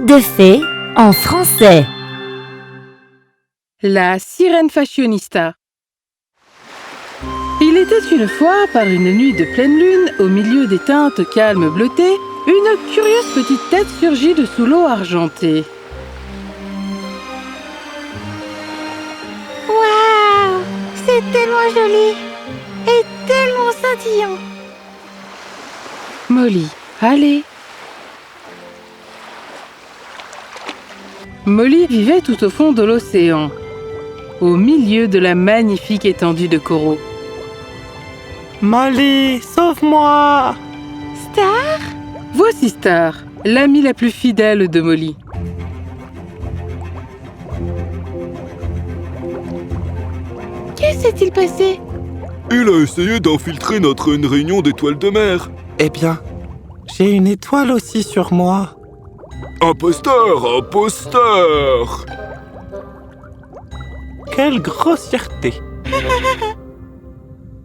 Conte de fées en français. La sirène fashionista. Il était une fois, par une nuit de pleine lune, au milieu des teintes calmes bleutées, une curieuse petite tête surgit de sous l'eau argentée. Waouh! C'est tellement joli et tellement scintillant. Molly, allez! Molly vivait tout au fond de l'océan, au milieu de la magnifique étendue de coraux. Molly, sauve-moi! Star? Voici Star, l'amie la plus fidèle de Molly. Que s'est-il passé? Il a essayé d'infiltrer notre réunion d'étoiles de mer. Eh bien, j'ai une étoile aussi sur moi. Imposteur, imposteur! Quelle grossièreté!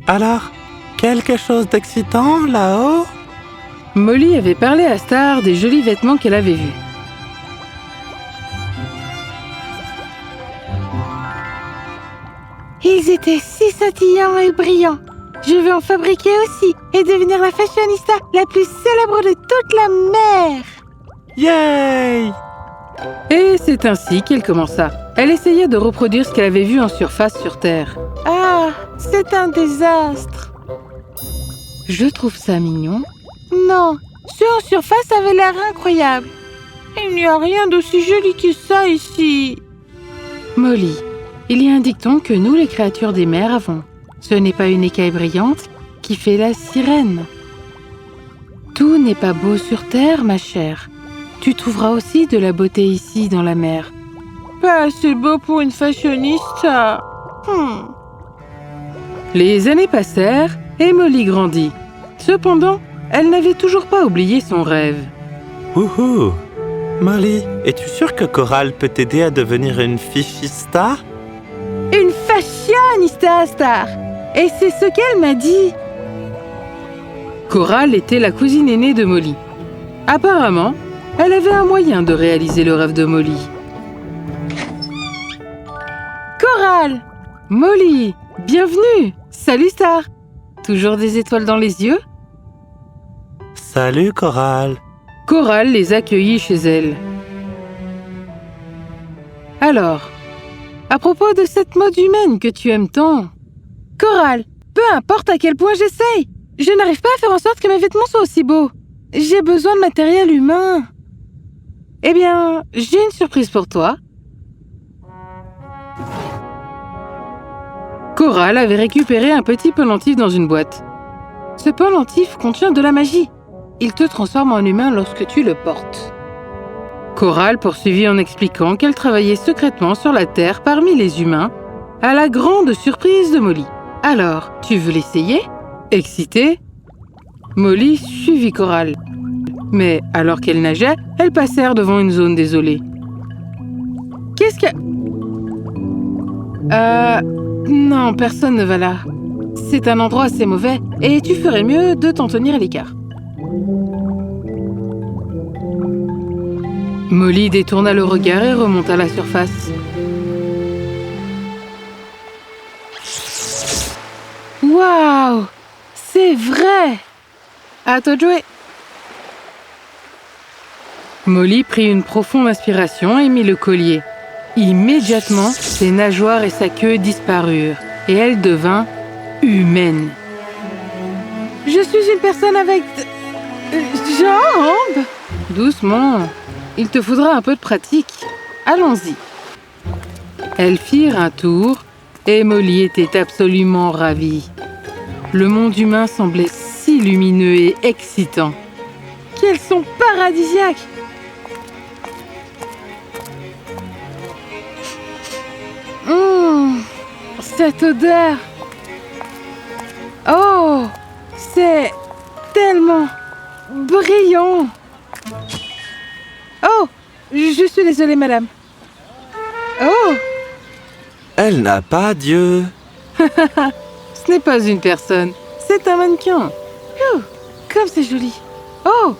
Alors, quelque chose d'excitant là-haut? Molly avait parlé à Star des jolis vêtements qu'elle avait vus. Ils étaient si scintillants et brillants. Je veux en fabriquer aussi et devenir la fashionista la plus célèbre de toute la mer. Yay! Et c'est ainsi qu'elle commença. Elle essayait de reproduire ce qu'elle avait vu en surface sur Terre. Ah, c'est un désastre. Je trouve ça mignon. Non, ceux en surface avaient l'air incroyable. Il n'y a rien d'aussi joli que ça ici. Molly, il y a un dicton que nous, les créatures des mers, avons. Ce n'est pas une écaille brillante qui fait la sirène. Tout n'est pas beau sur Terre, ma chère. Tu trouveras aussi de la beauté ici, dans la mer. Pas assez beau pour une fashionista. Les années passèrent et Molly grandit. Cependant, elle n'avait toujours pas oublié son rêve. Wouhou! Molly, es-tu sûre que Coral peut t'aider à devenir une fichista? Une fashionista, Star. Et c'est ce qu'elle m'a dit. Coral était la cousine aînée de Molly. Apparemment, elle avait un moyen de réaliser le rêve de Molly. Coral! Molly, bienvenue! Salut Star! Toujours des étoiles dans les yeux? Salut Coral! Coral les accueillit chez elle. Alors, à propos de cette mode humaine que tu aimes tant, Coral, peu importe à quel point j'essaye, je n'arrive pas à faire en sorte que mes vêtements soient aussi beaux. J'ai besoin de matériel humain. eh bien, j'ai une surprise pour toi. Coral avait récupéré un petit pendentif dans une boîte. Ce pendentif contient de la magie. Il te transforme en humain lorsque tu le portes. Coral poursuivit en expliquant qu'elle travaillait secrètement sur la Terre parmi les humains, à la grande surprise de Molly. Alors, tu veux l'essayer? Excitée, Molly suivit Coral. Mais alors qu'elle nageait, elles passèrent devant une zone désolée. Qu'est-ce que... Non, personne ne va là. C'est un endroit assez mauvais et tu ferais mieux de t'en tenir à l'écart. Molly détourna le regard et remonta à la surface. Waouh! C'est vrai! À toi de jouer! Molly prit une profonde inspiration et mit le collier. Immédiatement, ses nageoires et sa queue disparurent et elle devint humaine. Je suis une personne avec... jambes! Doucement, il te faudra un peu de pratique. Allons-y. Elles firent un tour et Molly était absolument ravie. Le monde humain semblait si lumineux et excitant. Qu'elles sont paradisiaques! Cette odeur! Oh! C'est tellement brillant! Oh! Je suis désolée, madame. Oh! Elle n'a pas d'yeux. Ce n'est pas une personne, c'est un mannequin. Comme c'est joli! Oh!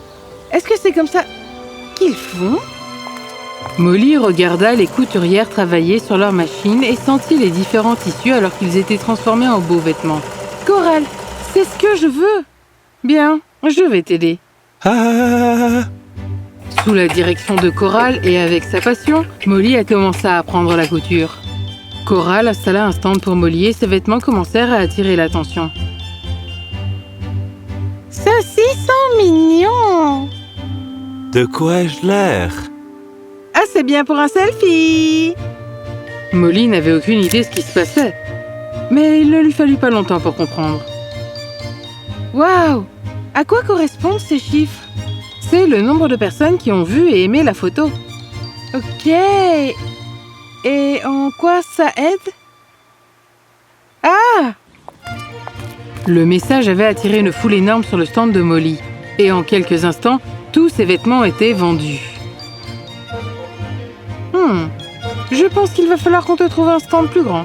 Est-ce que c'est comme ça qu'ils font? Molly regarda les couturières travailler sur leur machine et sentit les différents tissus alors qu'ils étaient transformés en beaux vêtements. Coral, c'est ce que je veux. Bien, je vais t'aider. Ah! Sous la direction de Coral et avec sa passion, Molly a commencé à apprendre la couture. Coral installa un stand pour Molly et ses vêtements commencèrent à attirer l'attention. Ceux-ci sont mignons. De quoi ai-je l'air? Ah, c'est bien pour un selfie. Molly n'avait aucune idée de ce qui se passait, mais il ne lui fallut pas longtemps pour comprendre. Waouh! À quoi correspondent ces chiffres? C'est le nombre de personnes qui ont vu et aimé la photo. Ok. Et en quoi ça aide? Ah! Le message avait attiré une foule énorme sur le stand de Molly, et en quelques instants, tous ses vêtements étaient vendus. Je pense qu'il va falloir qu'on te trouve un stand plus grand.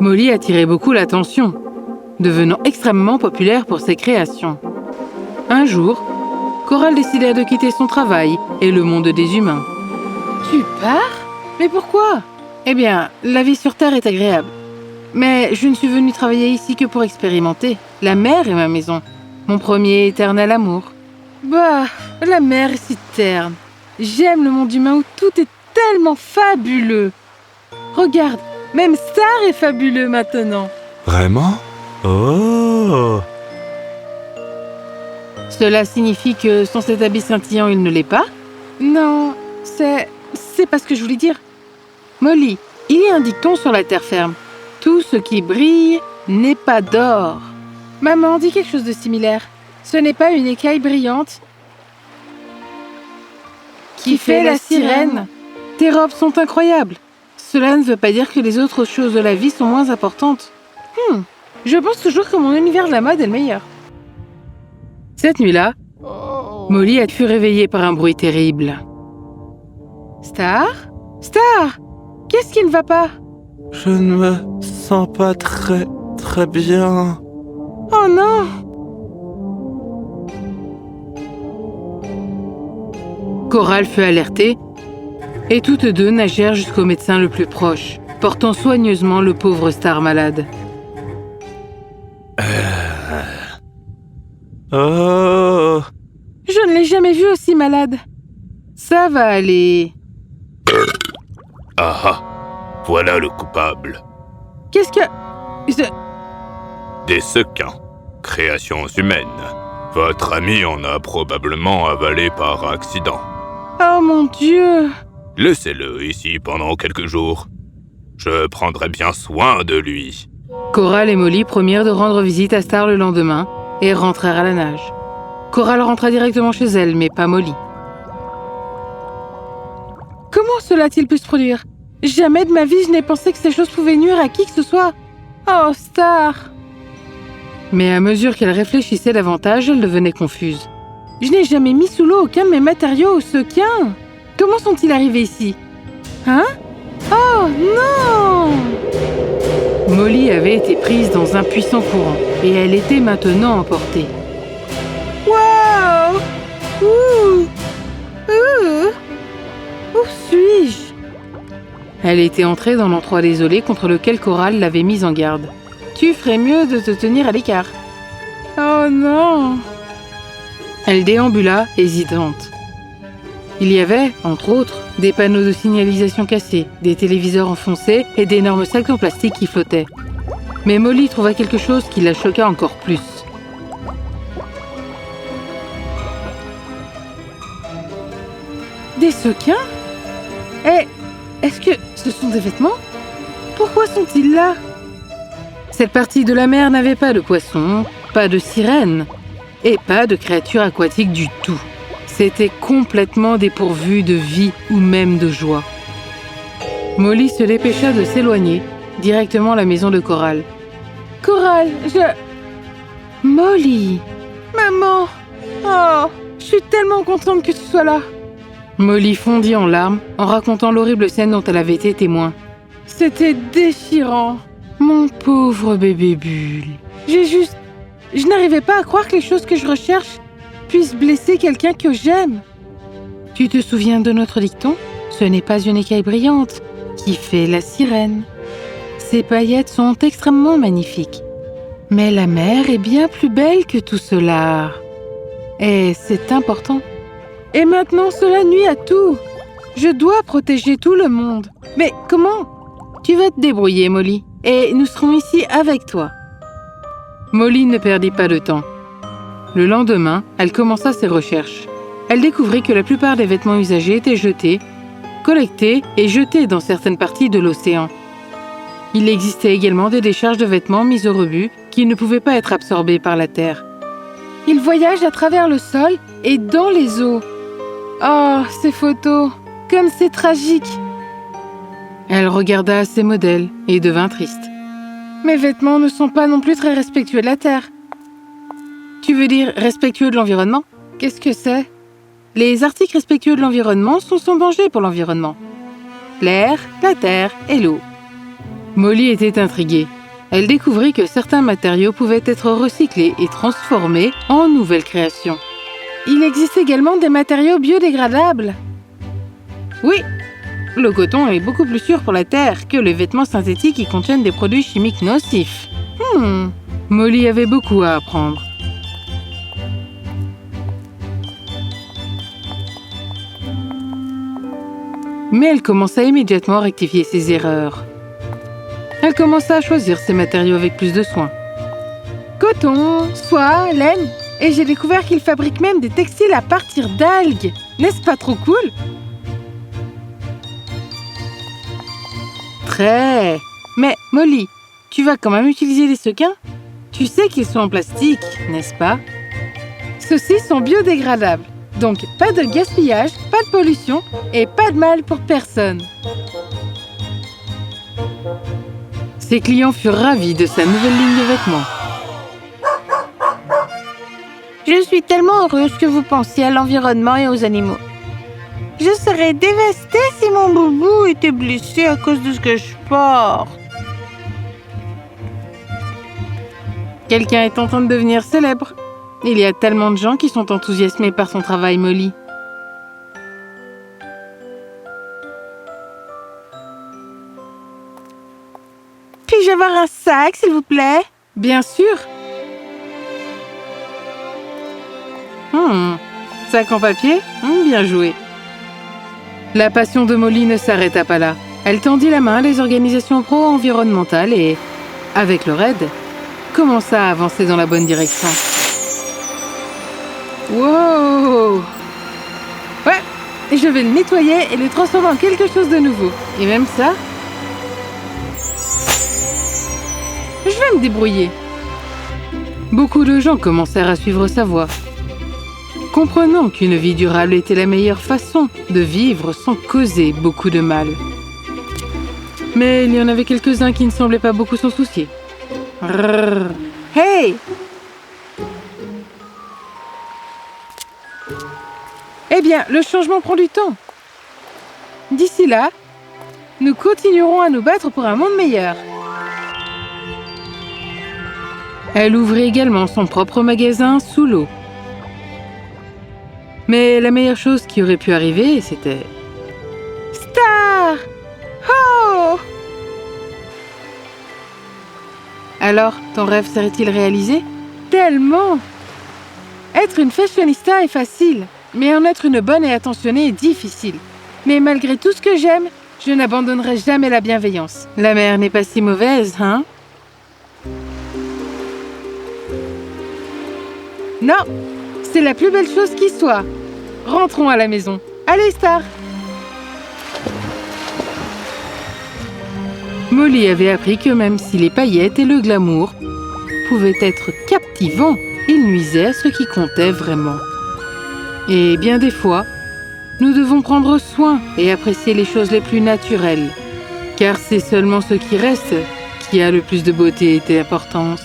Molly attirait beaucoup l'attention, devenant extrêmement populaire pour ses créations. Un jour, Coral décida de quitter son travail et le monde des humains. Tu pars? Mais pourquoi? Eh bien, la vie sur Terre est agréable. Mais je ne suis venue travailler ici que pour expérimenter. La mer est ma maison, mon premier et éternel amour. Bah, la mer est si terne. J'aime le monde humain où tout est tellement fabuleux. Regarde, même Star est fabuleux maintenant. Vraiment? Oh! Cela signifie que sans cet habit scintillant, il ne l'est pas? Non, c'est pas ce que je voulais dire. Molly, il y a un dicton sur la terre ferme. Tout ce qui brille n'est pas d'or. Maman dit quelque chose de similaire. Ce n'est pas une écaille brillante qui fait la sirène. Tes robes sont incroyables. Cela ne veut pas dire que les autres choses de la vie sont moins importantes. Je pense toujours que mon univers de la mode est le meilleur. Cette nuit-là, Molly a fut réveillée par un bruit terrible. Star? Star! Qu'est-ce qui ne va pas? Je ne me sens pas très bien. Oh non! Coral fut alertée et toutes deux nagèrent jusqu'au médecin le plus proche, portant soigneusement le pauvre Star malade. Oh! Je ne l'ai jamais vu aussi malade. Ça va aller. Ah ah! Voilà le coupable. Qu'est-ce que... Des sequins. Créations humaines. Votre ami en a probablement avalé par accident. Oh mon Dieu! Laissez-le ici pendant quelques jours. Je prendrai bien soin de lui. Coral et Molly promirent de rendre visite à Star le lendemain et rentrèrent à la nage. Coral rentra directement chez elle, mais pas Molly. Comment cela a-t-il pu se produire? Jamais de ma vie je n'ai pensé que ces choses pouvaient nuire à qui que ce soit. Oh, Star! Mais à mesure qu'elle réfléchissait davantage, elle devenait confuse. Je n'ai jamais mis sous l'eau aucun de mes matériaux ou sequins. Comment sont-ils arrivés ici? Hein? Oh non! Molly avait été prise dans un puissant courant et elle était maintenant emportée. Wow! Où suis-je? Elle était entrée dans l'endroit désolé contre lequel Coral l'avait mise en garde. Tu ferais mieux de te tenir à l'écart. Oh non! Elle déambula, hésitante. Il y avait, entre autres, des panneaux de signalisation cassés, des téléviseurs enfoncés et d'énormes sacs en plastique qui flottaient. Mais Molly trouva quelque chose qui la choqua encore plus. Des sequins? Est-ce que ce sont des vêtements? Pourquoi sont-ils là? Cette partie de la mer n'avait pas de poissons, pas de sirènes et pas de créatures aquatiques du tout. C'était complètement dépourvu de vie ou même de joie. Molly se dépêcha de s'éloigner, directement à la maison de Coral. Coral, Molly! Maman! Oh, je suis tellement contente que tu sois là. Molly fondit en larmes en racontant l'horrible scène dont elle avait été témoin. C'était déchirant. Mon pauvre bébé Bulle. Je n'arrivais pas à croire que les choses que je recherche puisse blesser quelqu'un que j'aime. Tu te souviens de notre dicton ? Ce n'est pas une écaille brillante qui fait la sirène. Ces paillettes sont extrêmement magnifiques. Mais la mer est bien plus belle que tout cela. Et c'est important. Et maintenant, cela nuit à tout. Je dois protéger tout le monde. Mais comment ? Tu vas te débrouiller, Molly. Et nous serons ici avec toi. Molly ne perdit pas de temps. Le lendemain, elle commença ses recherches. Elle découvrit que la plupart des vêtements usagés étaient jetés, collectés et jetés dans certaines parties de l'océan. Il existait également des décharges de vêtements mis au rebut qui ne pouvaient pas être absorbés par la terre. Ils voyagent à travers le sol et dans les eaux. Oh, ces photos, comme c'est tragique. Elle regarda ses modèles et devint triste. Mes vêtements ne sont pas non plus très respectueux de la terre. Tu veux dire respectueux de l'environnement ? Qu'est-ce que c'est ? Les articles respectueux de l'environnement sont sans danger pour l'environnement. L'air, la terre et l'eau. Molly était intriguée. Elle découvrit que certains matériaux pouvaient être recyclés et transformés en nouvelles créations. Il existe également des matériaux biodégradables. Oui, le coton est beaucoup plus sûr pour la terre que les vêtements synthétiques qui contiennent des produits chimiques nocifs. Molly avait beaucoup à apprendre. Mais elle commença immédiatement à rectifier ses erreurs. Elle commença à choisir ses matériaux avec plus de soin. Coton, soie, laine. Et j'ai découvert qu'ils fabriquent même des textiles à partir d'algues. N'est-ce pas trop cool ? Très. Mais Molly, tu vas quand même utiliser des sequins ? Tu sais qu'ils sont en plastique, n'est-ce pas ? Ceux-ci sont biodégradables. Donc pas de gaspillage, pas de pollution et pas de mal pour personne. Ses clients furent ravis de sa nouvelle ligne de vêtements. Je suis tellement heureuse que vous pensiez à l'environnement et aux animaux. Je serais dévastée si mon boubou était blessé à cause de ce que je porte. Quelqu'un est en train de devenir célèbre. Il y a tellement de gens qui sont enthousiasmés par son travail, Molly. Puis-je avoir un sac, s'il vous plaît ? Bien sûr. Sac en papier ? Bien joué. La passion de Molly ne s'arrêta pas là. Elle tendit la main à des organisations pro-environnementales et, avec leur aide, commença à avancer dans la bonne direction. Wow ! Ouais, je vais le nettoyer et le transformer en quelque chose de nouveau. Et même ça, je vais me débrouiller. Beaucoup de gens commencèrent à suivre sa voie, comprenant qu'une vie durable était la meilleure façon de vivre sans causer beaucoup de mal. Mais il y en avait quelques-uns qui ne semblaient pas beaucoup s'en soucier. Rrrr. Hey ! Eh bien, le changement prend du temps. D'ici là, nous continuerons à nous battre pour un monde meilleur. Elle ouvrit également son propre magasin sous l'eau. Mais la meilleure chose qui aurait pu arriver, c'était... Star ! Oh ! Alors, ton rêve serait-il réalisé ? Tellement ! Être une fashionista est facile, mais en être une bonne et attentionnée est difficile. Mais malgré tout ce que j'aime, je n'abandonnerai jamais la bienveillance. La mer n'est pas si mauvaise, hein ? Non, c'est la plus belle chose qui soit. Rentrons à la maison. Allez, Star! Molly avait appris que même si les paillettes et le glamour pouvaient être captivants, ils nuisaient à ce qui comptait vraiment. Et bien des fois, nous devons prendre soin et apprécier les choses les plus naturelles, car c'est seulement ce qui reste qui a le plus de beauté et d'importance.